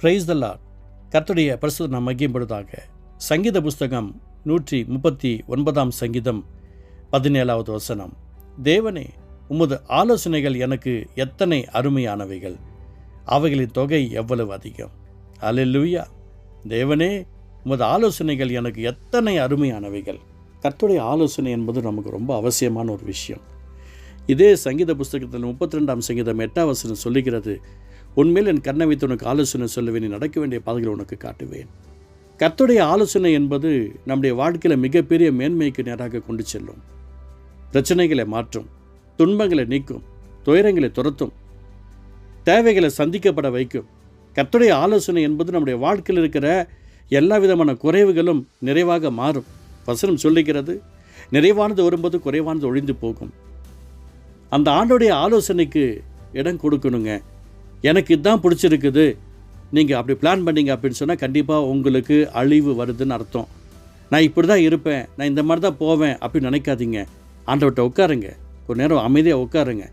Praise the Lord. கர்த்தருடைய பரிசுத்த நாமம் மகிமைப்படுவதாக. சங்கீத புஸ்தகம் 139 சங்கீதம் 17வது வசனம். தேவனே, உமது ஆலோசனைகள் எனக்கு எத்தனை அருமையானவைகள், அவைகளின் தொகை எவ்வளவு அதிகம். அல்லேலூயா. தேவனே, உமது ஆலோசனைகள் எனக்கு எத்தனை அருமையானவைகள். கர்த்தருடைய ஆலோசனை என்பது நமக்கு ரொம்ப அவசியமான ஒரு விஷயம். இதே சங்கீத புஸ்தகத்தில் 32 சங்கீதம் 8வது வசனம் சொல்லுகிறது, உன்மேல் என் கண்ணை வைத்து உனக்கு ஆலோசனை சொல்லுவேன், நீ நடக்க வேண்டிய பாதைகளை உனக்கு காட்டுவேன். கர்த்தருடைய ஆலோசனை என்பது நம்முடைய வாழ்க்கையில் மிகப்பெரிய மேன்மைக்கு நேராக கொண்டு செல்லும். பிரச்சனைகளை மாற்றும், துன்பங்களை நீக்கும், துயரங்களை துரத்தும், தேவைகளை சந்திக்கப்பட வைக்கும். கர்த்தருடைய ஆலோசனை என்பது நம்முடைய வாழ்க்கையில் இருக்கிற எல்லா விதமான குறைவுகளும் நிறைவாக மாறும். வசனம் சொல்லுகிறது, நிறைவானது வரும்போது குறைவானது ஒழிந்து போகும். அந்த ஆண்டோடைய ஆலோசனைக்கு இடம் கொடுக்கணுங்க. எனக்கு இதுதான் பிடிச்சிருக்குது, நீங்கள் அப்படி பிளான் பண்ணிங்க அப்படின்னு சொன்னால் கண்டிப்பாக உங்களுக்கு அழிவு வருதுன்னு அர்த்தம். நான் இப்படி தான் இருப்பேன், நான் இந்த மாதிரி தான் போவேன் அப்படின்னு நினைக்காதீங்க. ஆண்டவர்கிட்ட உட்காருங்க, கொஞ்ச நேரம் அமைதியாக உட்காருங்க.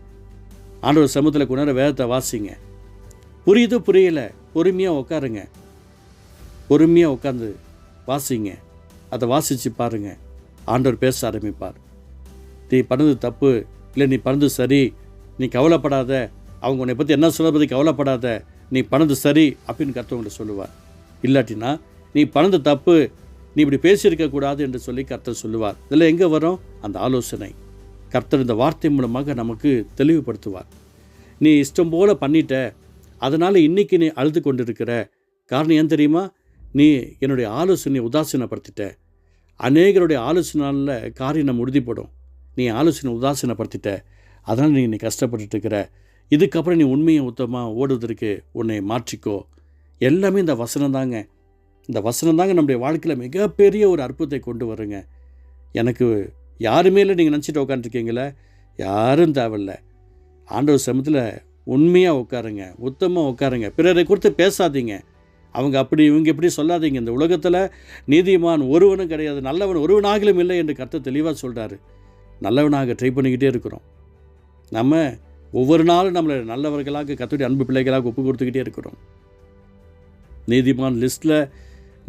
ஆண்டவர் சமூகத்தில் கொஞ்ச நேரம் வேதத்தை வாசிங்க. புரியுது புரியலை, பொறுமையாக உட்காருங்க. பொறுமையாக உட்காந்து வாசிங்க. அதை வாசித்து பாருங்கள். ஆண்டவர் பேச ஆரம்பிப்பார். நீ பண்ணது தப்பு, இல்லை நீ பண்ணது சரி, நீ கவலைப்படாத, அவங்க உன்னை பற்றி என்ன சொல்ல பற்றி கவலைப்படாத, நீ பண்ணது சரி அப்படின்னு கர்த்தர் சொல்லுவார். இல்லாட்டினா நீ பண்ணது தப்பு, நீ இப்படி பேசியிருக்கக்கூடாது என்று சொல்லி கர்த்தர் சொல்லுவார். இதில் எங்கே வரும் அந்த ஆலோசனை? கர்த்தர் இந்த வார்த்தை மூலமாக நமக்கு தெளிவுபடுத்துவார். நீ இஷ்டம் போல் பண்ணிட்ட, அதனால் இன்றைக்கி நீ அழுது கொண்டிருக்கிற காரணம் ஏன் தெரியுமா? நீ என்னுடைய ஆலோசனையை உதாசீனப்படுத்திட்ட. அநேகருடைய ஆலோசனையில் காரியம் நம்ம உறுதிப்படும். நீ ஆலோசனை உதாசீனப்படுத்திட்ட, அதனால் நீ கஷ்டப்பட்டுட்டு இருக்கிற. இதுக்கப்புறம் நீ உண்மையை உத்தமாக ஓடுவதற்கு உன்னை மாற்றிக்கோ. எல்லாமே இந்த வசனம் தாங்க. இந்த வசனம் தாங்க நம்முடைய வாழ்க்கையில் மிகப்பெரிய ஒரு அற்புதத்தை கொண்டு வருங்க. எனக்கு யாருமே இல்லை நீங்கள் நினச்சிட்டு உட்காந்துருக்கீங்களே, யாரும் தேவையில்லை. ஆண்டவர் சமூகத்தில் உண்மையாக உட்காருங்க, உத்தமாக உட்காருங்க. பிறரை குறித்து பேசாதீங்க. அவங்க அப்படி இவங்க எப்படி சொல்லாதீங்க. இந்த உலகத்தில் நீதிமான் ஒருவனும் கிடையாது, நல்லவன் ஒருவனாகிலும் இல்லை என்று கர்த்தர் தெளிவாக சொல்கிறாரு. நல்லவனாக ட்ரை பண்ணிக்கிட்டே இருக்கிறோம். நம்ம ஒவ்வொரு நாளும் நம்மளை நல்லவர்களாக கர்த்தருடைய அன்பு பிள்ளைகளாக ஒப்பு கொடுத்துக்கிட்டே இருக்கிறோம். நீதிமான் லிஸ்ட்டில்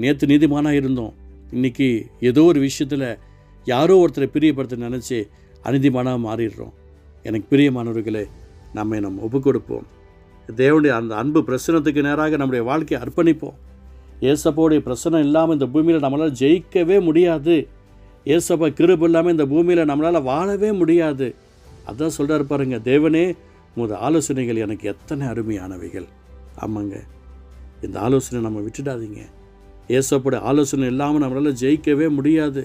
நேற்று நீதிமானாக இருந்தோம், இன்றைக்கி ஏதோ ஒரு விஷயத்தில் யாரோ ஒருத்தரை பிரியப்படுத்த நினச்சி அநீதிமானாக மாறிடுறோம். எனக்கு பிரியமானவர்களே, நம்ம ஒப்பு கொடுப்போம். தேவனுடைய அந்த அன்பு பிரசனத்துக்கு நேராக நம்முடைய வாழ்க்கையை அர்ப்பணிப்போம். ஏசப்பாவுடைய பிரசனம் இல்லாமல் இந்த பூமியில் நம்மளால் ஜெயிக்கவே முடியாது. ஏசப்பா கிருபை இல்லாமல் இந்த பூமியில் நம்மளால் வாழவே முடியாது. அதான் சொல்கிறாரு பாருங்க, தேவனே, உமது ஆலோசனைகள் எனக்கு எத்தனை அருமையானவைகள். ஆமாங்க, இந்த ஆலோசனை நம்ம விட்டுடாதீங்க. ஏசப்பாவுடைய ஆலோசனை இல்லாமல் நம்மளால் ஜெயிக்கவே முடியாது.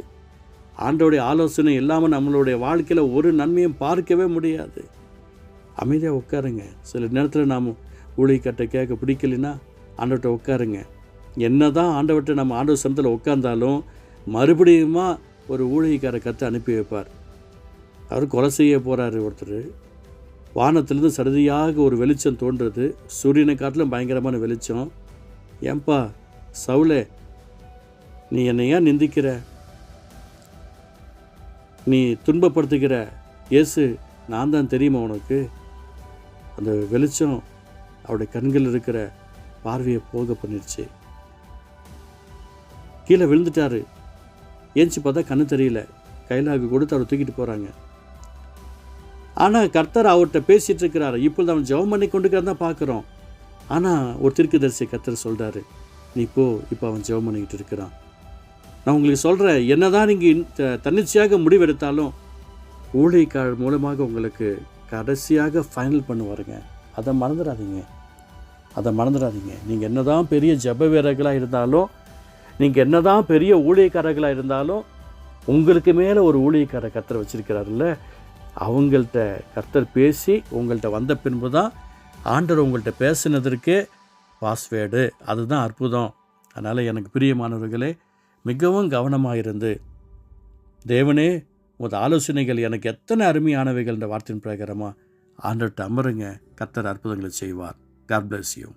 ஆண்டோடைய ஆலோசனை இல்லாமல் நம்மளுடைய வாழ்க்கையில் ஒரு நன்மையும் பார்க்கவே முடியாது. அமைதியாக உட்காருங்க. சில நேரத்தில் நாம் ஊழியக்கார்ட்ட கேட்க பிடிக்கலைன்னா ஆண்டவர்கிட்ட உட்காருங்க. என்ன தான் ஆண்டவர்கிட்ட நம்ம ஆண்டவர் சமத்தில் உட்கார்ந்தாலும் மறுபடியுமா ஒரு ஊழியக்காரை கற்று அனுப்பி வைப்பார். அவர் கொலை செய்ய போகிறாரு ஒருத்தர். வானத்திலிருந்து சடுதியாக ஒரு வெளிச்சம் தோன்றுறது, சூரியனை காட்டிலும் பயங்கரமான வெளிச்சம். ஏன்பா சவுலே, நீ என்னை ஏன் நிந்திக்கிற, நீ துன்பப்படுத்துகிற? இயேசு நான் தான் தெரியுமா உனக்கு? அந்த வெளிச்சம் அவருடைய கண்கள் இருக்கிற பார்வையை போக பண்ணிடுச்சு. கீழே விழுந்துட்டாரு. ஏஞ்சி பார்த்தா கண்ணு தெரியல. கைலாக கொடுத்து அவரை தூக்கிட்டு போகிறாங்க. ஆனால் கர்த்தர் அவர்கிட்ட பேசிகிட்டு இருக்கிறாரு. இப்பொழுது அவன் ஜெபம் பண்ணி கொண்டுக்கிறான் தான் பார்க்குறோம். ஆனால் ஒரு தீர்க்கதரிசி கர்த்தர் சொல்கிறாரு, நீ இப்போ அவன் ஜெபம் பண்ணிக்கிட்டு இருக்கிறான். நான் உங்களுக்கு சொல்கிறேன், என்ன தான் நீங்கள் தன்னிச்சையாக முடிவெடுத்தாலும் ஊழியக்காரர் மூலமாக உங்களுக்கு கடைசியாக ஃபைனல் பண்ணுவாருங்க. அதை மறந்துடாதீங்க. நீங்கள் என்ன தான் பெரிய ஜெப வீரர்களாக இருந்தாலும், நீங்கள் என்ன தான் பெரிய ஊழியக்காரர்களாக இருந்தாலும், உங்களுக்கு மேலே ஒரு ஊழியக்கார கர்த்தர் வச்சுருக்கிறாருல்ல, அவங்கள்ட்ட கர்த்தர் பேசி உங்கள்கிட்ட வந்த பின்பு தான் ஆண்டவர் உங்கள்கிட்ட பேசினதற்கு பாஸ்வேர்டு. அதுதான் அற்புதம். அதனால் எனக்கு பிரியமானவர்களே, மிகவும் கவனமாக இருந்து, தேவனே, உமது ஆலோசனைகள் எனக்கு எத்தனை அருமையானவைகள் என்ற வார்த்தையின் பிரகாரமாக ஆண்டவர்கிட்ட அமருங்க. கர்த்தர் அற்புதங்களை செய்வார். God bless you.